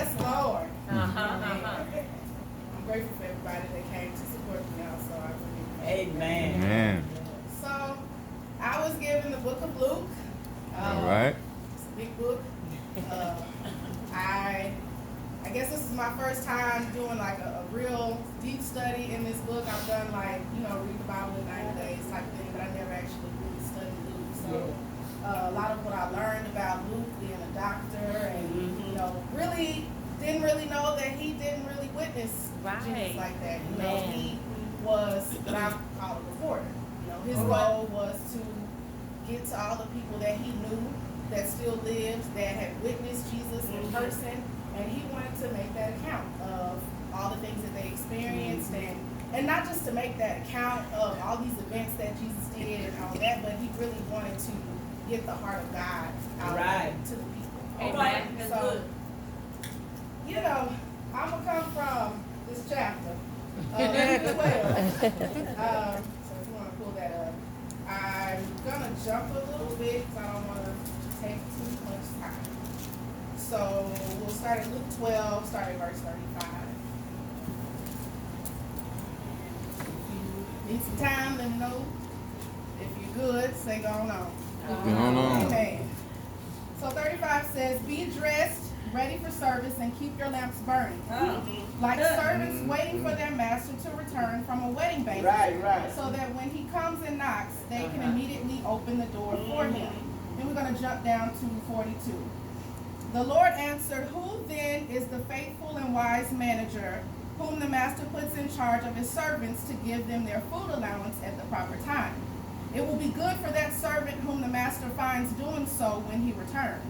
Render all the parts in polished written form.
Yes, Lord. I'm grateful for everybody that came to support me also. I really Amen. Amen. So, I was given the book of Luke. All right. It's a big book. I guess this is my first time doing like a real deep study in this book. I've done like, read the Bible in 90 days type of thing, but I never actually really studied Luke. So a lot of what I learned about Luke being a doctor and, really didn't really know that he didn't really witness Jesus like that. He was what I call a reporter. His role was to get to all the people that he knew that still lives, that had witnessed Jesus in person, and he wanted to make that account of all the things that they experienced, and not just to make that account of all these events that Jesus did and all that, but he really wanted to get the heart of God out to the people. Amen. So, I'm going to come from this chapter, Luke 12. So if you want to pull that up. I'm going to jump a little bit because I don't want to take too much time. So we'll start at Luke 12, start at verse 35. If you need some time, let me know. If you're good, say go on. Go on. Amen. So 35 says, be dressed, ready for service, and keep your lamps burning. Like servants waiting for their master to return from a wedding banquet. Right. So that when he comes and knocks, they can immediately open the door for him. Then we're going to jump down to 42. The Lord answered, who then is the faithful and wise manager whom the master puts in charge of his servants to give them their food allowance at the proper time? It will be good for that servant whom the master finds doing so when he returns.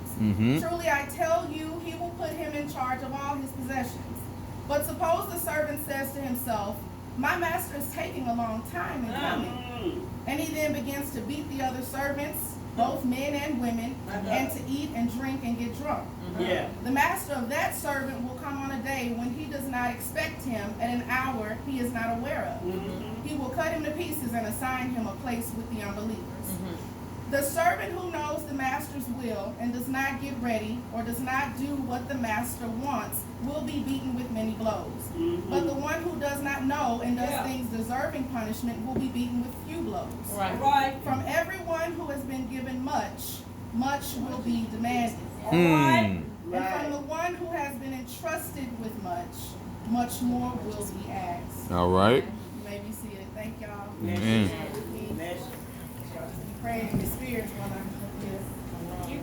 Truly I tell you, he will put him in charge of all his possessions. But suppose the servant says to himself, my master is taking a long time in coming. And he then begins to beat the other servants, both men and women, and to eat and drink and get drunk. The master of that servant will come on a day when he does not expect him, at an hour he is not aware of. He will cut him to pieces and assign him a place with the unbelievers. The servant who knows the master's will and does not get ready or does not do what the master wants will be beaten with many blows. But the one who does not know and does things deserving punishment will be beaten with few blows. From everyone who has been given much, much will be demanded. And from the one who has been entrusted with much, much more will be asked. All right. You may be seated. Thank y'all. Amen. Praying in the spirit when I'm this.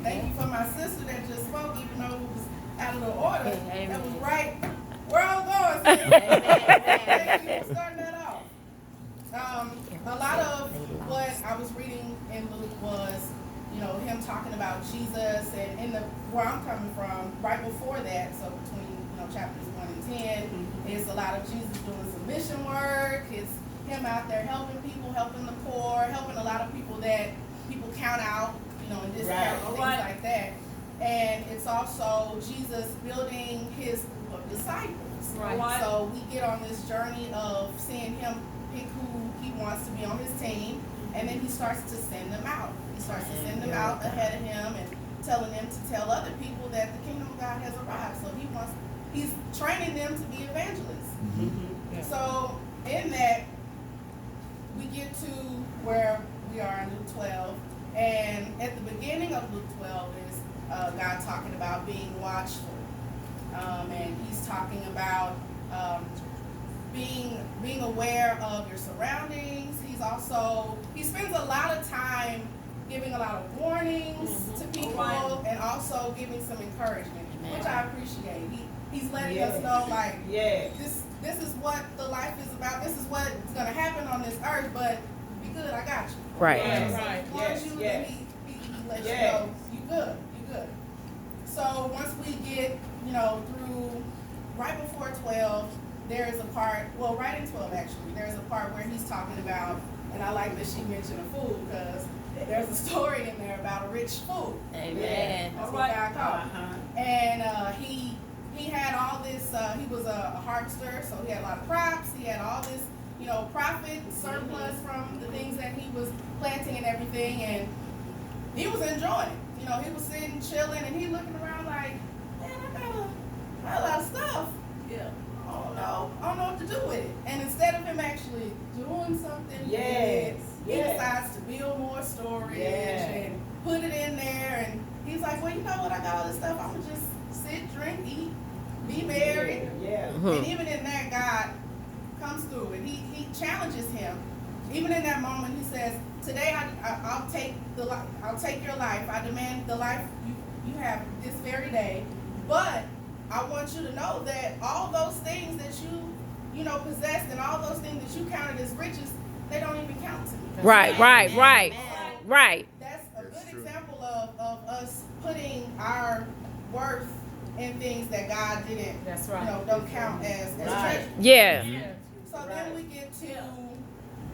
Thank you for my sister that just spoke, even though it was out of the order. That was right where I was going. Thank you for starting that off. A lot of what I was reading in Luke was, him talking about Jesus, and in where I'm coming from, right before that, so between chapters 1 and 10, is a lot of Jesus doing some mission work. It's him out there helping people, helping the poor, helping a lot of people that people count out, in discount and things like that. And it's also Jesus building his disciples. So we get on this journey of seeing him pick who he wants to be on his team, and then he starts to send them out. He starts to send them out ahead of him and telling them to tell other people that the kingdom of God has arrived. So he's training them to be evangelists. So in that, we get to where we are in Luke 12, and at the beginning of Luke 12 is God talking about being watchful, and he's talking about being aware of your surroundings. He spends a lot of time giving a lot of warnings to people, and also giving some encouragement, which I appreciate. He's letting us know, like, this is what the life is about. This is what's going to happen on this earth, but be good, I got you. Right. He lets you know you good. So once we get, through right before 12, there is a part, right in 12 actually, there's a part where he's talking about, and I like that she mentioned a fool, because there's a story in there about a rich fool. Amen. That's what God called. And he had all this, he was a harvester, so he had a lot of crops. He had all this, profit, surplus from the things that he was planting and everything, and he was enjoying it. He was sitting, chilling, and he looking around like, man, I got a lot And even in that, God comes through and he challenges him. Even in that moment, he says, "Today I'll take I'll take your life. I demand the life you have this very day. But I want you to know that all those things that you possessed and all those things that you counted as riches, they don't even count to me." Right. That's a good example of us putting our worth in things that God didn't, don't count as treasure. Yeah. So then we get to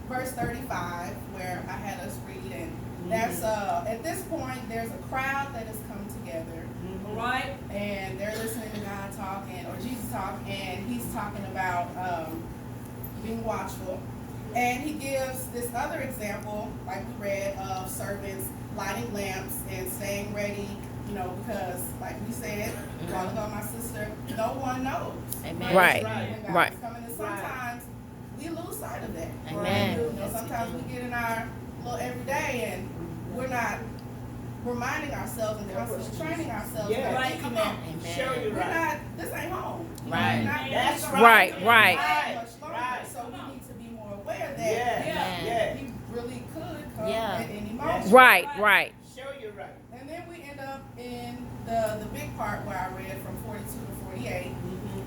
verse 35, where I had us read, and that's at this point there's a crowd that has come together, Right. and they're listening to God talk or Jesus talk, and he's talking about being watchful, and he gives this other example, like we read, of servants lighting lamps and staying ready, because like we said a while ago, my sister, no one knows. Amen. Right. When God is coming, and sometimes we lose sight of that. Amen. Sometimes we get in our little everyday and we're not reminding ourselves and constantly training ourselves. Yeah, that right. Come on. Show you we're not. This ain't home. Right. That's right. So we need to be more aware that he really could come at any moment. Right. Show you right. And then we end up in the big part where I read from 42 to 48,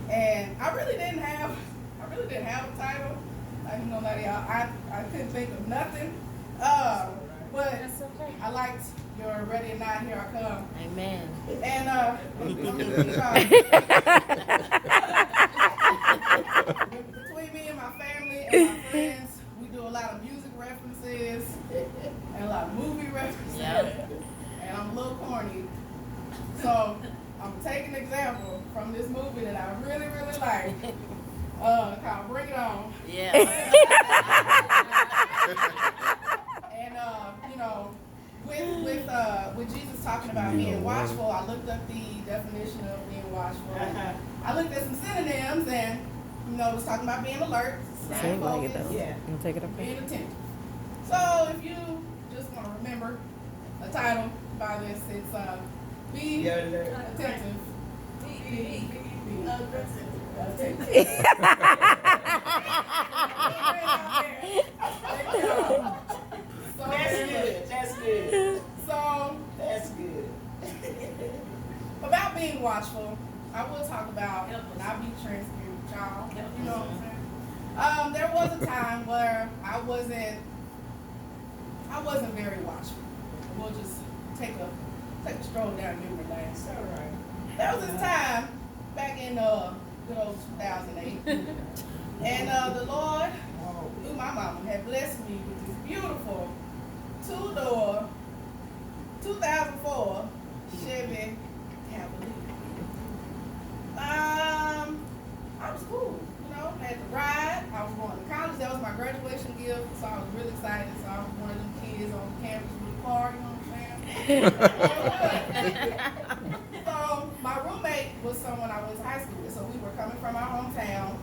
and I really didn't have a title. I'm not gonna lie to y'all. I couldn't think of nothing. But That's okay. I liked your "Ready or Not, Here I Come." Amen. And between me and my family and my friends, we do a lot of music references and a lot of movie references. Yeah. And I'm a little corny. So I'm taking an example from this movie that I really, really like. Called Bring It On. Yeah. And with Jesus talking about being watchful, I looked up the definition of being watchful. I looked at some synonyms, and it was talking about being alert, staying focused, You take it up. being attentive. So if you just want to remember a title by this, it's be attentive. Be That's good. So That's good. about being watchful, I will talk about, and I'll be transparent with y'all. You know what I'm saying? There was a time where I wasn't very watchful. We'll just take a stroll down memory lane. It's all right. There was this time back in good old 2008, and the Lord, through my mama, had blessed me with this beautiful two-door 2004 Chevy Cavalier. I was cool, had to ride. I was going to college. That was my graduation gift, so I was really excited. So I was one of them kids on campus with a car, you know what I'm saying? So my roommate was someone I went to high school with, so we were coming from our hometown,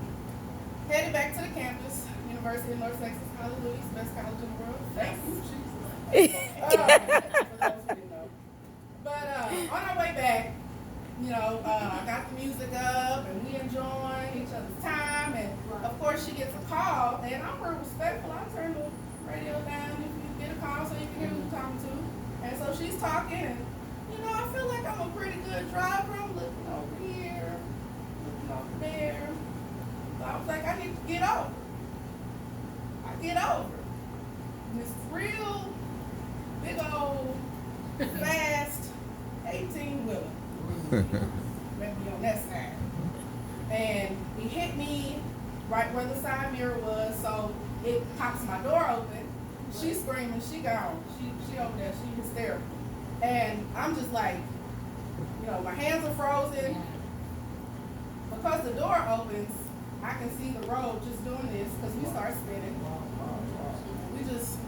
headed back to the campus, University of North Texas. Hallelujah, it's the best college in the world. Thank you, Jesus. For those who didn't know. But on our way back, I got the music up and we enjoying each other's time, and of course she gets a call, and I'm real respectful. I turn the radio down if you get a call so you can hear who you're talking to. And so she's talking, and I feel like I'm a pretty good driver. I'm looking over here, looking over there. So I was like, I need to get over. I get over. And this real big old fast 18-wheeler. Maybe on that side. And he hit me right where the side mirror was, so it pops my door open. She's screaming, she gone. She over there, she hysterical. And I'm just like, my hands are frozen. Because the door opens, I can see the road just doing this, because we start spinning.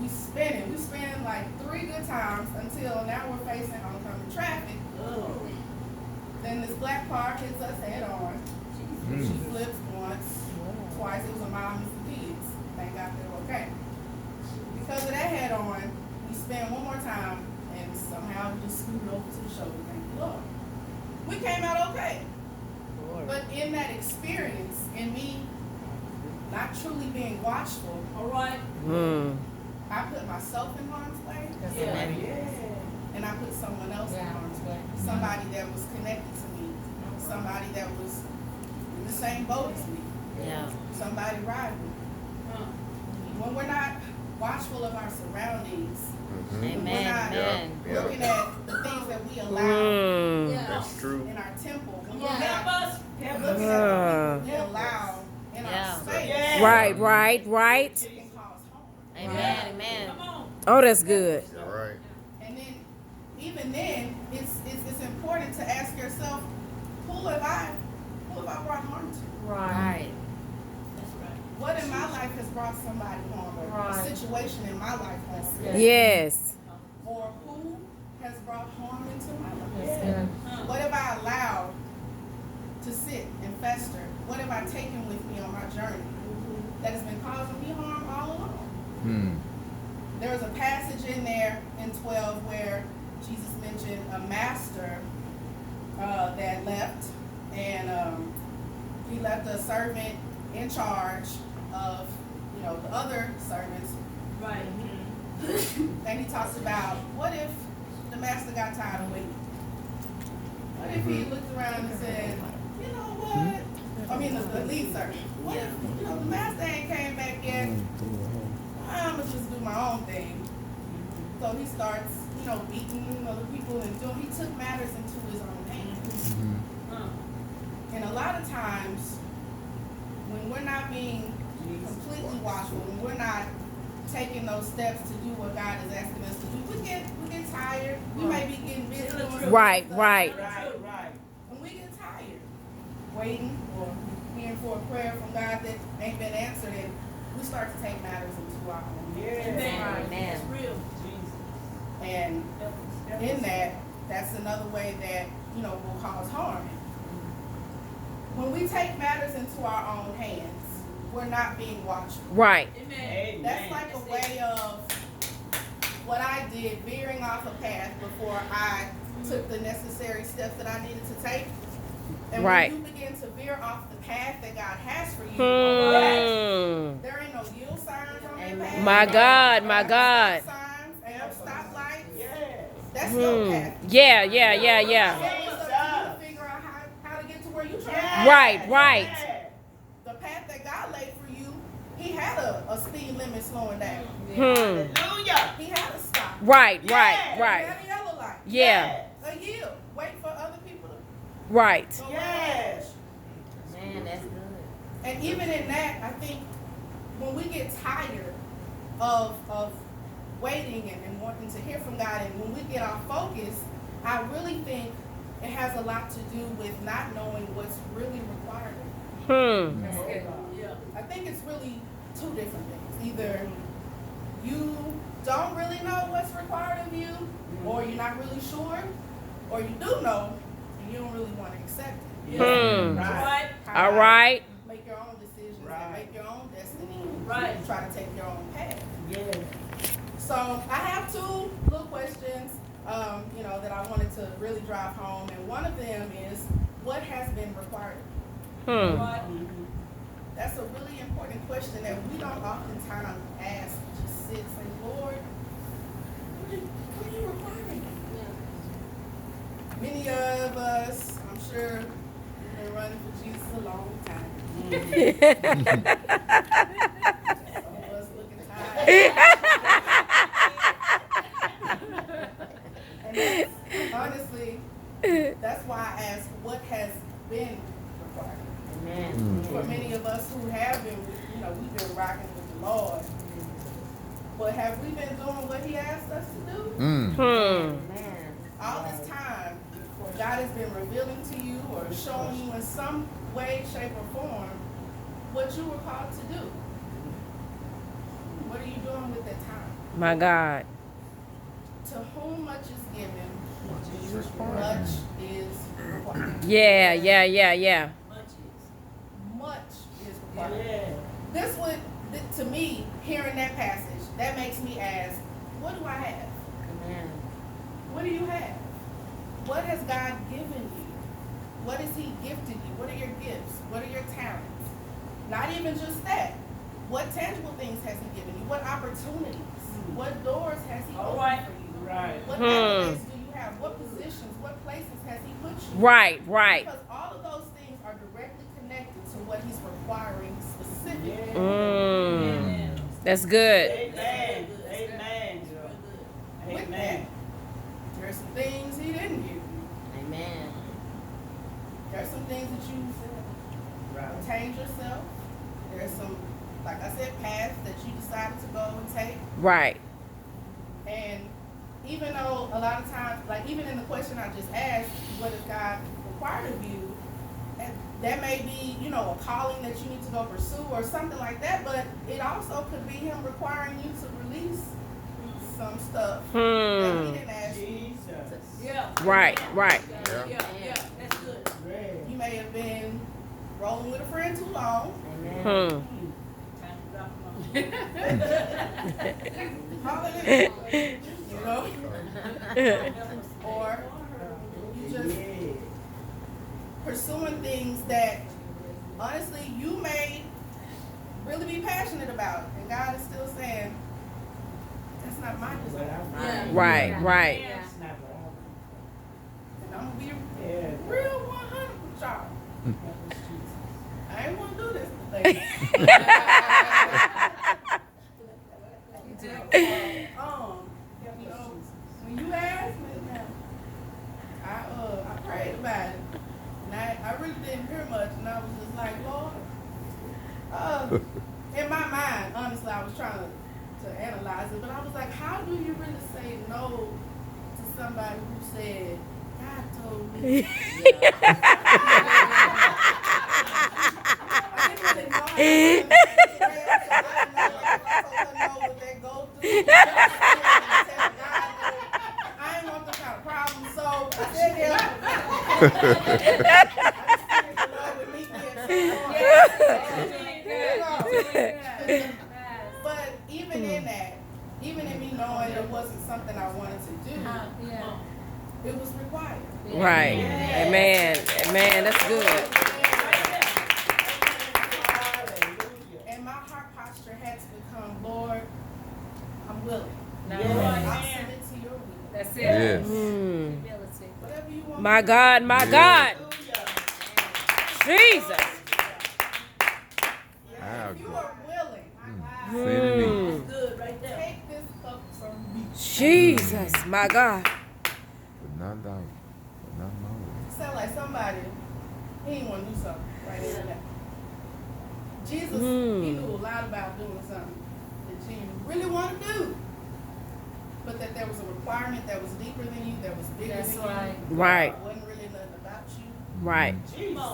We spinning. We spin like 3 good times until now we're facing oncoming traffic. Then this black car hits us head on. She flips once, twice. It was a mom and some kids. Thank God they were okay. Because of that head on, we spin one more time, and somehow we just scooted over to the shoulder. Thank the Lord. We came out okay. But in that experience, in me not truly being watchful, All right. I put myself in harm's way, Yeah. and I put someone else in Yeah. harm's way. Somebody that was connected to me, somebody that was in the same boat as me, Yeah. somebody riding with me. When we're not watchful of our surroundings, when we're not looking at the things that we allow That's true. in our temple, when we're Help not us. looking at the people we allow in Yeah. our space, Yeah. Right, right, right. it can cause harm. Amen, amen. Come on. Oh, that's good. You're right. And then, even then, it's important to ask yourself, who have I brought harm to? Right. That's right. What in my life has brought somebody harm, or a Right. situation in my life harm? Yes. Or who has brought harm into my life? That's good. What have I allowed to sit and fester? What have I taken with me on my journey that has been causing me harm all along? There's a passage in there in 12 where Jesus mentioned a master that left, and he left a servant in charge of, the other servants. Right. And he talks about, what if the master got tired of waiting? What if he looked around and said, you know what? I mean, the lead servant. What if, the master ain't came back yet? I'm gonna just do my own thing. So he starts, beating other people and he took matters into his own hands. And a lot of times, when we're not being completely watchful, when we're not taking those steps to do what God is asking us to do, we get tired. We may be getting busy doing some Right, stuff. right. Right. When we get tired, waiting or hearing for a prayer from God that ain't been answered, and we start to take matters into our own hands. Amen. Amen. That's real. Jesus. And in that, that's another way that, will cause harm. When we take matters into our own hands, we're not being watchful. Right. Amen. That's like a way of what I did, veering off a path before I took the necessary steps that I needed to take. And Right. when you begin to veer off the path that God has for you, there ain't no yield signs on that path. My God, my Ain't no God. stop signs, ain't no stoplights. Yes. That's your path. Yeah, yeah, yeah, So yeah. it's up to you to figure out how to get to where you trying to Yes. go. Right, right. Yes. The path that God laid for you, He had a speed limit slowing down. Hallelujah. He had a stop. Right, right, He right. had a yellow light. Yeah. A yield. Wait for other people to Right. go Yes. Man, that's good. And even in that, I think when we get tired of waiting and wanting to hear from God, and when we get off focus, I really think it has a lot to do with not knowing what's really required of you. Yeah. I think it's really two different things. Either you don't really know what's required of you, or you're not really sure, or you do know and you don't really want to accept it. Right. All right. Make your own decisions Right. and make your own destiny. Right. And try to take your own path. Yes. So I have two little questions, that I wanted to really drive home, and one of them is, what has been required? Right. That's a really important question that we don't oftentimes ask. Just sit and say, Lord, what are you requiring? Many of us, I'm sure, have been running for Jesus a long time. Some of us looking tired. And that's, honestly, that's why I ask, what has been required? For many of us who have been, we've been rocking with the Lord. But have we been doing what He asked us to do? All this time, God has been revealing to you or showing you in some way, shape, or form what you were called to do. What are you doing with that time? My God. To whom much is given, much is required. Yeah, yeah, yeah, yeah. Much is required. Yeah. This would, to me, hearing that passage, that makes me ask, what do I have? What do you have? What has God given you? What has He gifted you? What are your gifts? even just that. What tangible things has he given you? What opportunities? What doors has he opened for you? Right. What accolades do you have? What positions? What places has he put you? Right, right. Because all of those things are directly connected to what he's requiring specifically. That's good. Amen. Amen. With that, Amen. there's some things he didn't give you. Amen. There's some things that you obtained yourself. There's some, like I said, paths that you decided to go and take. Right. And even though a lot of times, like even in the question I just asked, what does God require of you? And that may be, you know, a calling that you need to go pursue or something like that, but it also could be him requiring you to release some stuff that he didn't ask you. Jesus. Yeah. Right, right. Yeah. Yeah. That's good. You may have been rolling with a friend too long. Hmm. Time to drop them Hallelujah. You know? Or you just pursuing things that honestly you may really be passionate about, and God is still saying, that's not my desire. Yeah. Right, right. That's not what And I'm gonna be I want. real 100 with y'all. I ain't wanna do this today. You know, when you asked me now, I prayed about it. And I really didn't hear much, and I was just like, Lord, in my mind, honestly, I was trying to analyze it, but I was like, how do you really say no to somebody who said, God told me? I didn't really know how to answer that, so I didn't know, like, if I told her no, would that go through? I ain't want them kind of problems, so I said, yeah. But even in that, even in me knowing it wasn't something I wanted to do, it was required. Right. Amen. Amen. That's good. And my heart posture had to become, Lord, I'm willing. Yeah. I'll submit to your will. That's it. Yes. Humility. Whatever you want. My God, my God. Jesus. If you are willing, Send me. Good right there. take this cup from me. Jesus, my God. But not thou. But not my will. Sound like somebody, he didn't want to do something right there and there. Jesus, he knew a lot about doing something that you really want to do. But that there was a requirement that was deeper than you, that was bigger That's than right. you. Right. That wasn't really nothing about you. Right.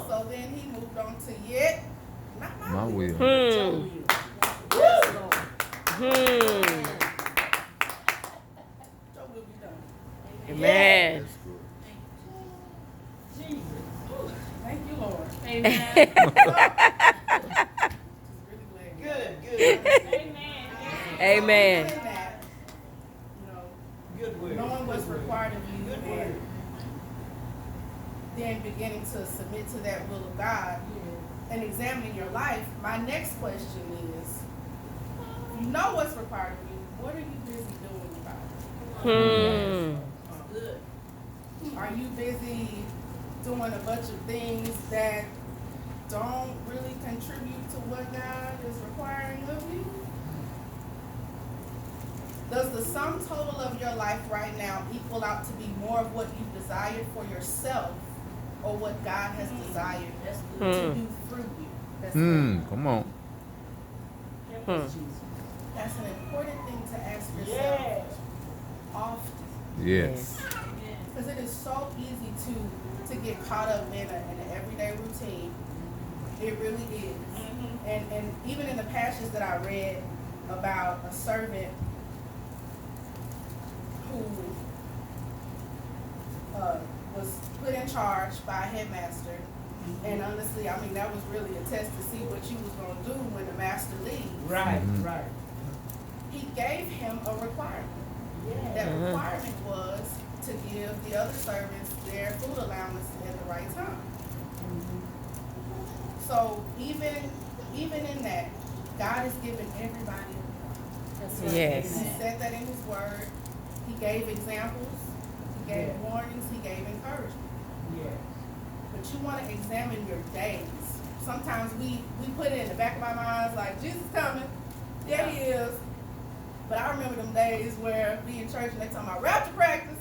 So then he moved on to yet, not my, My will. Hmm. Hmm. Your will be done. Amen. That's good. Thank you, Lord. Amen. Just really glad. Good. Amen. Amen. So in that, you know, Good word. knowing what's required of you Good word. and then beginning to submit to that will of God and examining your life, my next question is, you know what's required of you, what are you busy doing about it? Good. Are you busy doing a bunch of things that don't really contribute to what God is requiring of you? Does the sum total of your life right now equal out to be more of what you desired for yourself or what God has desired to do through you? Come on. That's an important thing to ask yourself Yes. often. Yes. Because it is so easy to get caught up in an everyday routine. It really is. And even in the passage that I read about a servant who was put in charge by a headmaster. And honestly, I mean, that was really a test to see what you was going to do when the master leaves. Right. Right. He gave him a requirement. That requirement was to give the other servants their food allowance at the right time. So even even in that, God has given everybody a part. That's right. Yes. He said that in His Word. He gave examples. He gave warnings. He gave encouragement. Yes. But you want to examine your days. Sometimes we put it in the back of our minds like, Jesus coming. There He is. But I remember them days where we in church and they talking about rapture practice.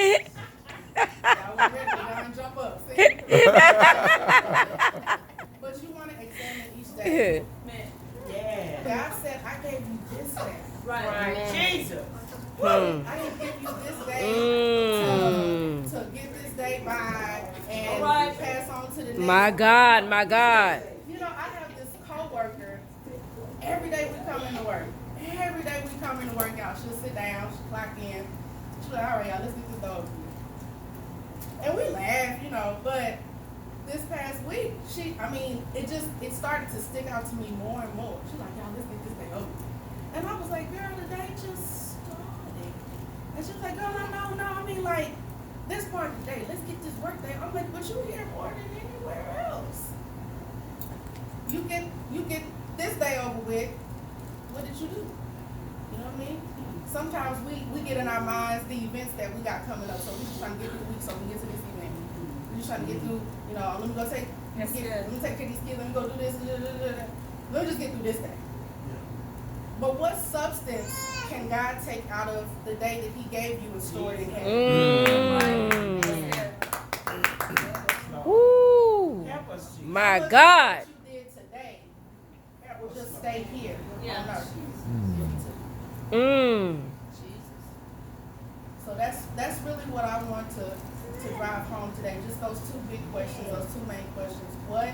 Y'all was ready to go and jump up. See? But you want to examine each day. Man. Yeah. God said, I gave you this day. Right. Jesus. I didn't give you this day to get this day by and Right. pass on to the next. My God, my God. You know, I have this coworker. Every day we come into work. Every day we come into work, y'all. She'll sit down, she'll clock in. She'll be like, all right, y'all, let's get this over with. And we laugh, you know, but this past week, it started to stick out to me more and more. She's like, y'all, let's get this day over with. And I was like, girl, the day just started. And she was like, girl, no, I mean, like, this part of the day, let's get this work day. I'm like, but you here more than anywhere else. You get this day over with. What did you do? You know what I mean? Sometimes we get in our minds the events that we got coming up. So we just trying to get through the week so we get to this event. We just trying to get through, you know, let me go take That's good. let me take care of these kids, let me go do this, let me just get through this day. But what substance can God take out of the day that He gave you and stored in heaven? Woo. Help us, Jesus. My What God. you did today that will just stay here Yeah. on earth. Mm. So that's really what I want to drive home today. Just those two big questions, those two main questions. What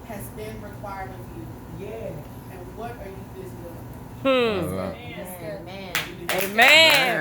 has been required of you, Yeah. and what are you busy doing? Hmm. That's good. Amen.